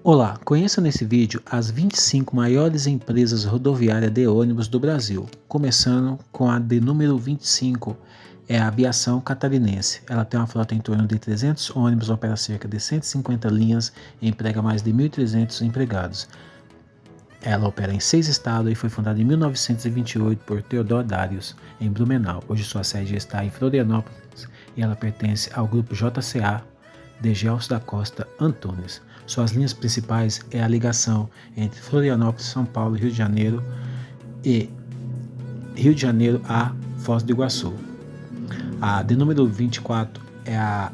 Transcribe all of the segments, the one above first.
Olá, conheça nesse vídeo as 25 maiores empresas rodoviárias de ônibus do Brasil, começando com a de número 25, é a Aviação Catarinense. Ela tem uma frota em torno de 300 ônibus, opera cerca de 150 linhas e emprega mais de 1.300 empregados. Ela opera em 6 estados e foi fundada em 1928 por Theodor Darius, em Blumenau. Hoje sua sede está em Florianópolis e ela pertence ao grupo JCA de Gelson da Costa Antunes. Suas linhas principais é a ligação entre Florianópolis, São Paulo, Rio de Janeiro e Rio de Janeiro a Foz do Iguaçu. A de número 24 é a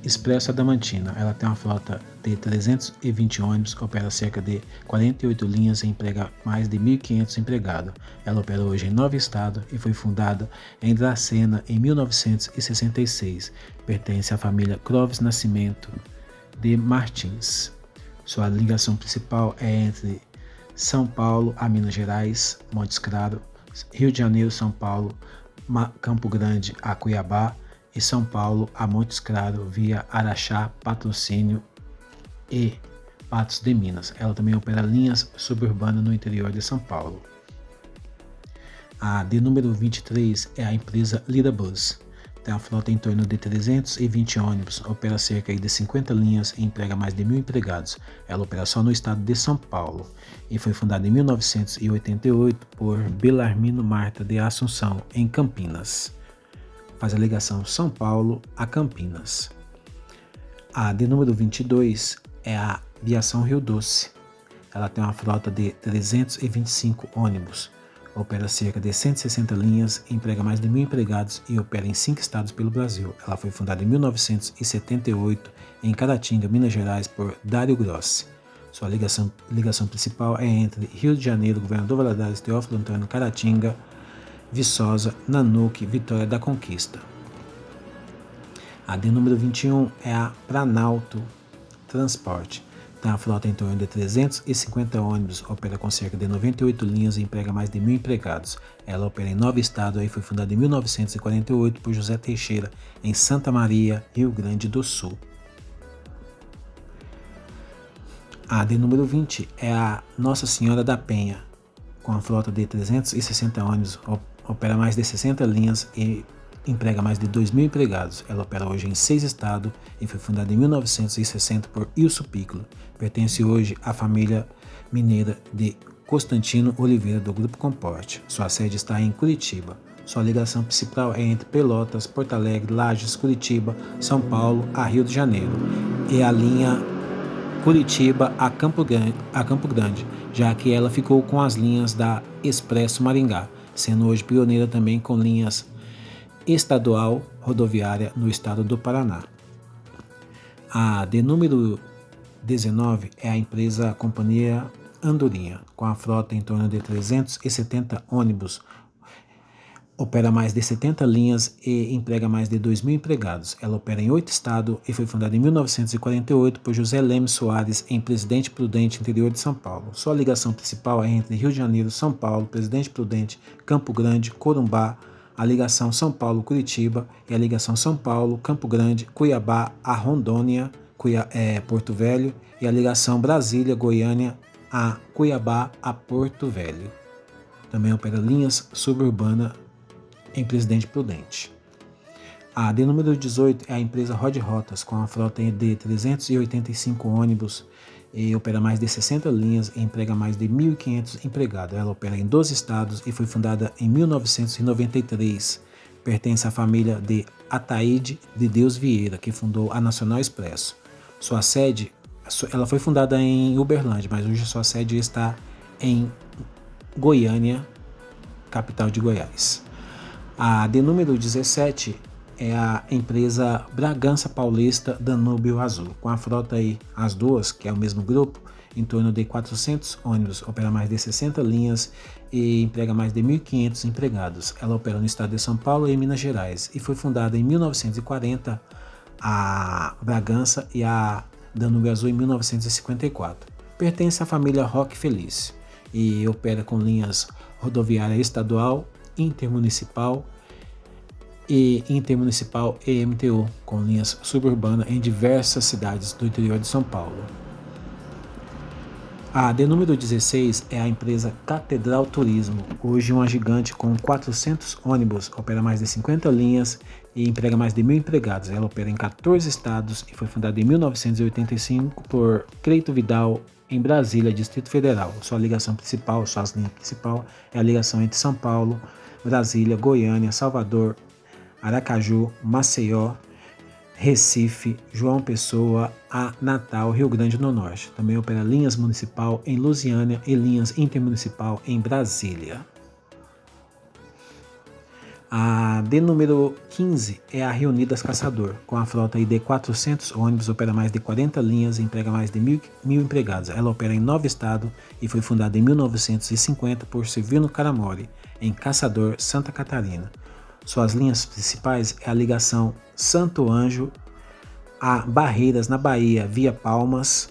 Expresso Adamantina. Ela tem uma frota de 320 ônibus, opera cerca de 48 linhas e emprega mais de 1.500 empregados. Ela opera hoje em 9 estados e foi fundada em Dracena em 1966. Pertence à família Clóvis Nascimento de Martins. Sua ligação principal é entre São Paulo a Minas Gerais, Montes Claros, Rio de Janeiro, São Paulo, Campo Grande a Cuiabá e São Paulo a Montes Claros via Araxá, Patrocínio e Patos de Minas. Ela também opera linhas suburbanas no interior de São Paulo. A de número 23 é a empresa Lirabus. Tem uma frota em torno de 320 ônibus, opera cerca de 50 linhas e emprega mais de 1.000 empregados. Ela opera só no estado de São Paulo e foi fundada em 1988 por Belarmino Marta de Assunção, em Campinas. Faz a ligação São Paulo a Campinas. A de número 22 é a Aviação Rio Doce. Ela tem uma frota de 325 ônibus, opera cerca de 160 linhas, emprega mais de 1.000 empregados e opera em 5 estados pelo Brasil. Ela foi fundada em 1978 em Caratinga, Minas Gerais, por Dário Grossi. Sua ligação principal é entre Rio de Janeiro, Governador Valadares, Teófilo Antônio, Caratinga, Viçosa, Nanuque, Vitória da Conquista. A de número 21 é a Planalto Transporte. Tem uma frota em torno de 350 ônibus, opera com cerca de 98 linhas e emprega mais de 1.000 empregados. Ela opera em 9 estados e foi fundada em 1948 por José Teixeira, em Santa Maria, Rio Grande do Sul. A de número 20 é a Nossa Senhora da Penha, com a frota de 360 ônibus, opera mais de 60 linhas e emprega mais de 2.000 empregados. Ela opera hoje em 6 estados e foi fundada em 1960 por Ilso Piccolo. Pertence hoje à família mineira de Constantino Oliveira, do Grupo Comporte. Sua sede está em Curitiba. Sua ligação principal é entre Pelotas, Porto Alegre, Lages, Curitiba, São Paulo a Rio de Janeiro e a linha Curitiba a Campo Grande, já que ela ficou com as linhas da Expresso Maringá, sendo hoje pioneira também com linhas estadual rodoviária no estado do Paraná. A de número 19 é a empresa Companhia Andorinha, com a frota em torno de 370 ônibus, opera mais de 70 linhas e emprega mais de 2.000 empregados. Ela opera em 8 estados e foi fundada em 1948 por José Leme Soares, em Presidente Prudente, interior de São Paulo. Sua ligação principal é entre Rio de Janeiro, São Paulo, Presidente Prudente, Campo Grande, Corumbá, a ligação São Paulo-Curitiba e a ligação São Paulo-Campo Grande, Cuiabá a Rondônia, Porto Velho e a ligação Brasília-Goiânia a Cuiabá a Porto Velho. Também opera linhas suburbanas em Presidente Prudente. A de número 18 é a empresa Rod Rotas, com a frota de 385 ônibus e opera mais de 60 linhas e emprega mais de 1.500 empregados. Ela opera em 12 estados e foi fundada em 1993. Pertence à família de Ataíde de Deus Vieira, que fundou a Nacional Expresso. Sua sede, ela foi fundada em Uberlândia, mas hoje sua sede está em Goiânia, capital de Goiás. A de número 17 é a empresa Bragança Paulista Danúbio Azul, com a frota aí, as duas, que é o mesmo grupo, em torno de 400 ônibus, opera mais de 60 linhas e emprega mais de 1.500 empregados. Ela opera no estado de São Paulo e Minas Gerais e foi fundada em 1940 a Bragança e a Danúbio Azul em 1954. Pertence à família Roque Felício e opera com linhas rodoviária estadual, intermunicipal e intermunicipal e MTU, com linhas suburbanas em diversas cidades do interior de São Paulo. A de número 16 é a empresa Catedral Turismo, hoje uma gigante com 400 ônibus, opera mais de 50 linhas e emprega mais de 1.000 empregados. Ela opera em 14 estados e foi fundada em 1985 por Creito Vidal, em Brasília, Distrito Federal. Sua ligação principal, suas linhas principal é a ligação entre São Paulo, Brasília, Goiânia, Salvador, Aracaju, Maceió, Recife, João Pessoa, a Natal, Rio Grande do Norte. Também opera linhas municipal em Lusiânia e linhas intermunicipal em Brasília. A de número 15 é a Reunidas Caçador, com a frota de 400 ônibus, opera mais de 40 linhas e emprega mais de 1.000 empregados. Ela opera em 9 estados e foi fundada em 1950 por Silvino Caramori, em Caçador, Santa Catarina. Suas linhas principais é a ligação Santo Anjo a Barreiras, na Bahia, via Palmas,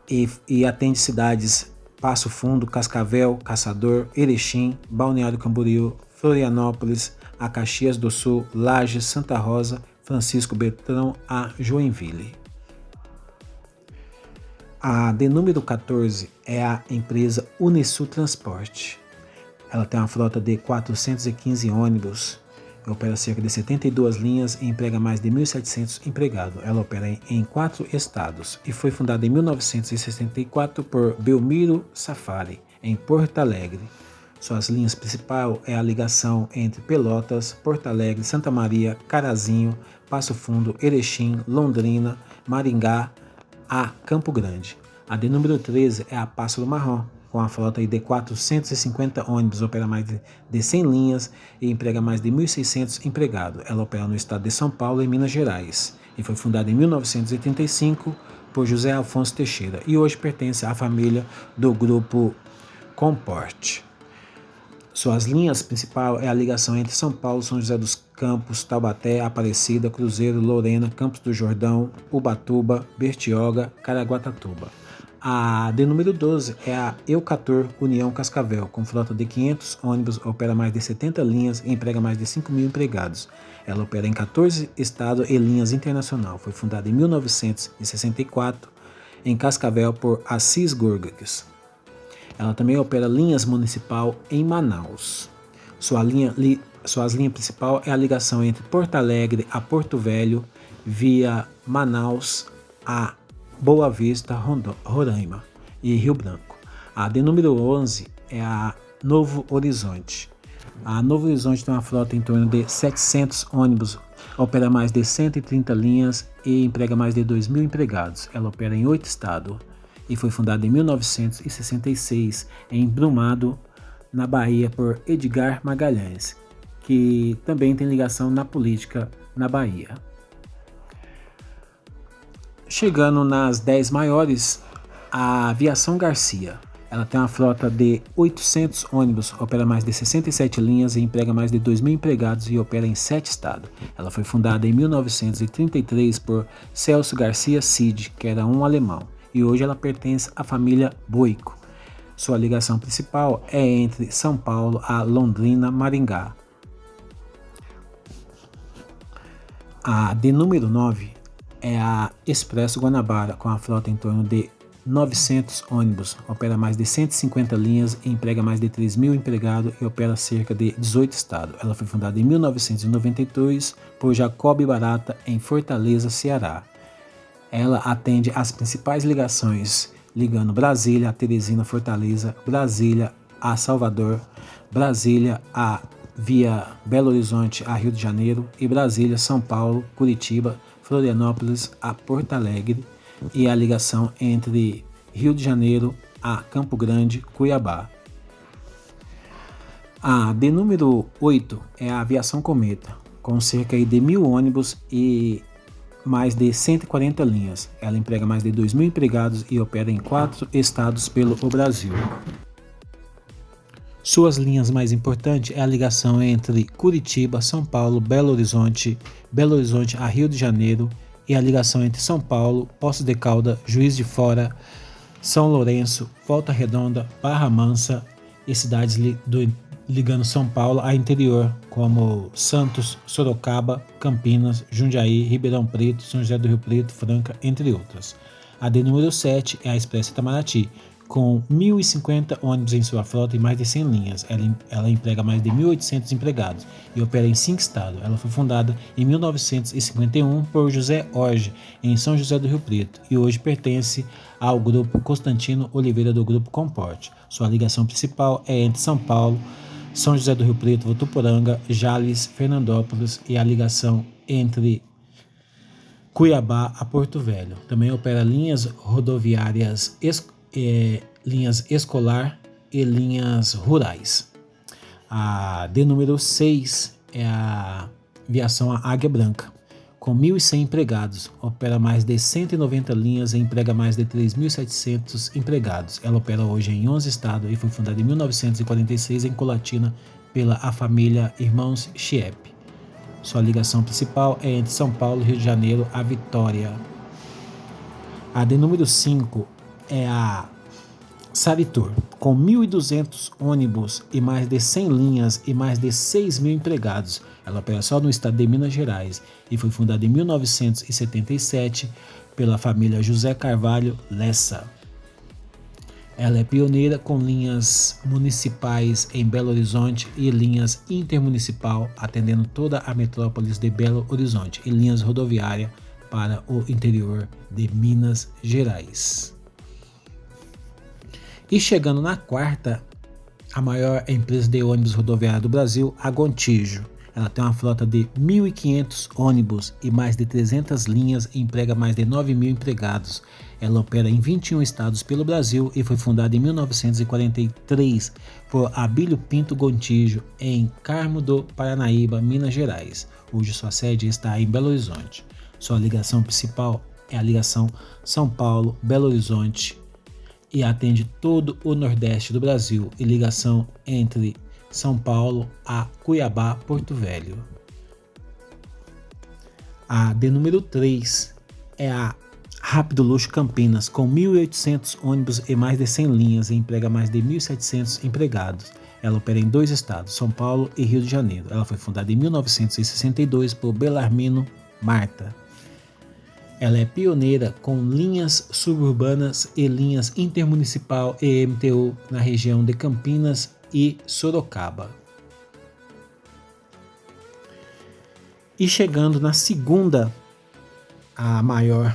e atende cidades Passo Fundo, Cascavel, Caçador, Erechim, Balneário Camboriú, Florianópolis, a Caxias do Sul, Lages, Santa Rosa, Francisco Beltrão, a Joinville. A de número 14 é a empresa Unisul Transporte. Ela tem uma frota de 415 ônibus, opera cerca de 72 linhas e emprega mais de 1.700 empregados. Ela opera em 4 estados e foi fundada em 1964 por Belmiro Safari, em Porto Alegre. Suas linhas principais é a ligação entre Pelotas, Porto Alegre, Santa Maria, Carazinho, Passo Fundo, Erechim, Londrina, Maringá, a Campo Grande. A de número 13 é a Pássaro Marrom, com a frota de 450 ônibus, opera mais de 100 linhas e emprega mais de 1.600 empregados. Ela opera no estado de São Paulo e Minas Gerais e foi fundada em 1985 por José Afonso Teixeira e hoje pertence à família do grupo Comport. Suas linhas principais é a ligação entre São Paulo, São José dos Campos, Taubaté, Aparecida, Cruzeiro, Lorena, Campos do Jordão, Ubatuba, Bertioga, Caraguatatuba. A de número 12 é a Eucator União Cascavel, com frota de 500 ônibus, opera mais de 70 linhas e emprega mais de 5.000 empregados. Ela opera em 14 estados e linhas internacional. Foi fundada em 1964 em Cascavel por Assis Gorgas. Ela também opera linhas municipal em Manaus. Suas linhas principal é a ligação entre Porto Alegre a Porto Velho, via Manaus a Boa Vista, Roraima e Rio Branco. A de número 11 é a Novo Horizonte. A Novo Horizonte tem uma frota em torno de 700 ônibus, opera mais de 130 linhas e emprega mais de 2.000 empregados. Ela opera em 8 estados e foi fundada em 1966 em Brumado, na Bahia, por Edgar Magalhães, que também tem ligação na política na Bahia. Chegando nas 10 maiores, a Aviação Garcia. Ela tem uma frota de 800 ônibus, opera mais de 67 linhas e emprega mais de 2.000 empregados e opera em 7 estados. Ela foi fundada em 1933 por Celso Garcia Cid, que era um alemão, e hoje ela pertence à família Boico. Sua ligação principal é entre São Paulo a Londrina, Maringá. A de número 9 é a Expresso Guanabara, com a frota em torno de 900 ônibus, opera mais de 150 linhas e emprega mais de 3.000 empregados e opera cerca de 18 estados. Ela foi fundada em 1992 por Jacob Barata, em Fortaleza, Ceará. Ela atende as principais ligações, ligando Brasília a Teresina, Fortaleza, Brasília a Salvador, Brasília a via Belo Horizonte a Rio de Janeiro e Brasília, São Paulo, Curitiba, Florianópolis a Porto Alegre e a ligação entre Rio de Janeiro a Campo Grande, Cuiabá. A de número 8 é a Aviação Cometa, com cerca de 1.000 ônibus e mais de 140 linhas. Ela emprega mais de 2.000 empregados e opera em 4 estados pelo Brasil. Suas linhas mais importantes é a ligação entre Curitiba, São Paulo, Belo Horizonte a Rio de Janeiro e a ligação entre São Paulo, Poços de Caldas, Juiz de Fora, São Lourenço, Volta Redonda, Barra Mansa e cidades ligando São Paulo a interior, como Santos, Sorocaba, Campinas, Jundiaí, Ribeirão Preto, São José do Rio Preto, Franca, entre outras. A de número 7 é a Expresso Itamaraty, com 1.050 ônibus em sua frota e mais de 100 linhas. Ela emprega mais de 1.800 empregados e opera em 5 estados. Ela foi fundada em 1951 por José Orge, em São José do Rio Preto, e hoje pertence ao grupo Constantino Oliveira do Grupo Comporte. Sua ligação principal é entre São Paulo, São José do Rio Preto, Votuporanga, Jales, Fernandópolis, e a ligação entre Cuiabá a Porto Velho. Também opera linhas rodoviárias, linhas escolar e linhas rurais. A de número 6 é a Aviação Águia Branca, com 1.100 empregados. Opera mais de 190 linhas e emprega mais de 3.700 empregados. Ela opera hoje em 11 estados e foi fundada em 1946 em Colatina pela família Irmãos Chiep. Sua ligação principal é entre São Paulo, Rio de Janeiro, a Vitória. A de número 5 é a Saritur, com 1.200 ônibus e mais de 100 linhas e mais de 6.000 empregados. Ela opera só no estado de Minas Gerais e foi fundada em 1977 pela família José Carvalho Lessa. Ela é pioneira com linhas municipais em Belo Horizonte e linhas intermunicipal atendendo toda a metrópole de Belo Horizonte e linhas rodoviárias para o interior de Minas Gerais. E chegando na quarta, a maior empresa de ônibus rodoviária do Brasil, a Gontijo. Ela tem uma frota de 1.500 ônibus e mais de 300 linhas e emprega mais de 9.000 empregados. Ela opera em 21 estados pelo Brasil e foi fundada em 1943 por Abílio Pinto Gontijo, em Carmo do Paranaíba, Minas Gerais. Hoje sua sede está em Belo Horizonte. Sua ligação principal é a ligação São Paulo-Belo Horizonte e atende todo o Nordeste do Brasil e ligação entre São Paulo a Cuiabá, Porto Velho. A de número 3 é a Rápido Luxo Campinas, com 1.800 ônibus e mais de 100 linhas e emprega mais de 1.700 empregados. Ela opera em 2 estados, São Paulo e Rio de Janeiro. Ela foi fundada em 1962 por Belarmino Marta. Ela é pioneira com linhas suburbanas e linhas intermunicipal e MTU na região de Campinas e Sorocaba. E chegando na segunda, a maior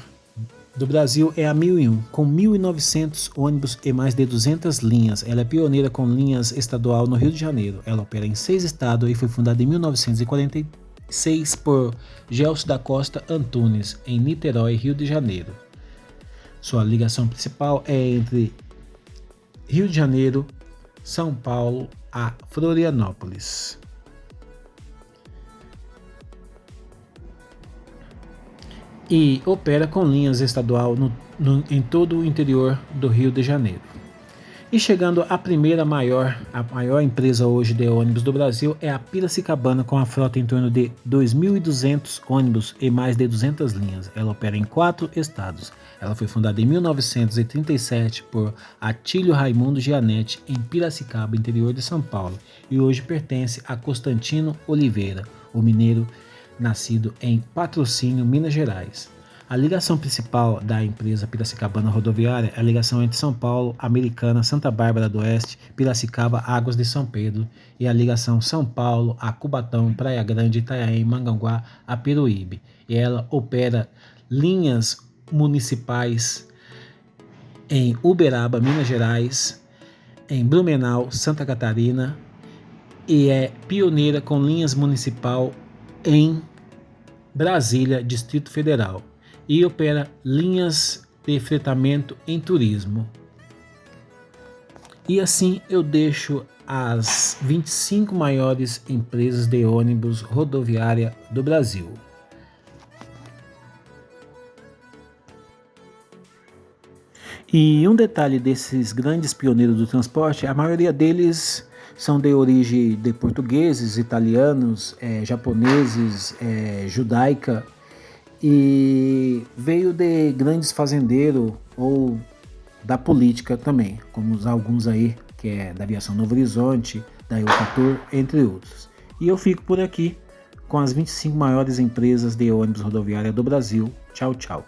do Brasil é a 1001, com 1.900 ônibus e mais de 200 linhas. Ela é pioneira com linhas estadual no Rio de Janeiro. Ela opera em 6 estados e foi fundada em 1946 por Gelson da Costa Antunes, em Niterói, Rio de Janeiro. Sua ligação principal é entre Rio de Janeiro, São Paulo a Florianópolis. E opera com linhas estadual em todo o interior do Rio de Janeiro. E chegando a maior empresa hoje de ônibus do Brasil é a Piracicabana, com a frota em torno de 2.200 ônibus e mais de 200 linhas. Ela opera em 4 estados. Ela foi fundada em 1937 por Atílio Raimundo Gianetti, em Piracicaba, interior de São Paulo, e hoje pertence a Constantino Oliveira, o mineiro nascido em Patrocínio, Minas Gerais. A ligação principal da empresa Piracicabana Rodoviária é a ligação entre São Paulo, Americana, Santa Bárbara do Oeste, Piracicaba, Águas de São Pedro, e a ligação São Paulo a Cubatão, Praia Grande, Itanhaém, Mongaguá a Peruíbe. E ela opera linhas municipais em Uberaba, Minas Gerais, em Blumenau, Santa Catarina, e é pioneira com linhas municipal em Brasília, Distrito Federal, e opera linhas de fretamento em turismo. E assim eu deixo as 25 maiores empresas de ônibus rodoviária do Brasil. E um detalhe desses grandes pioneiros do transporte, a maioria deles são de origem de portugueses, italianos, japoneses, judaica, e veio de grandes fazendeiros ou da política também, como alguns aí, que é da Aviação Novo Horizonte, da Eucator, entre outros. E eu fico por aqui com as 25 maiores empresas de ônibus rodoviária do Brasil. Tchau, tchau.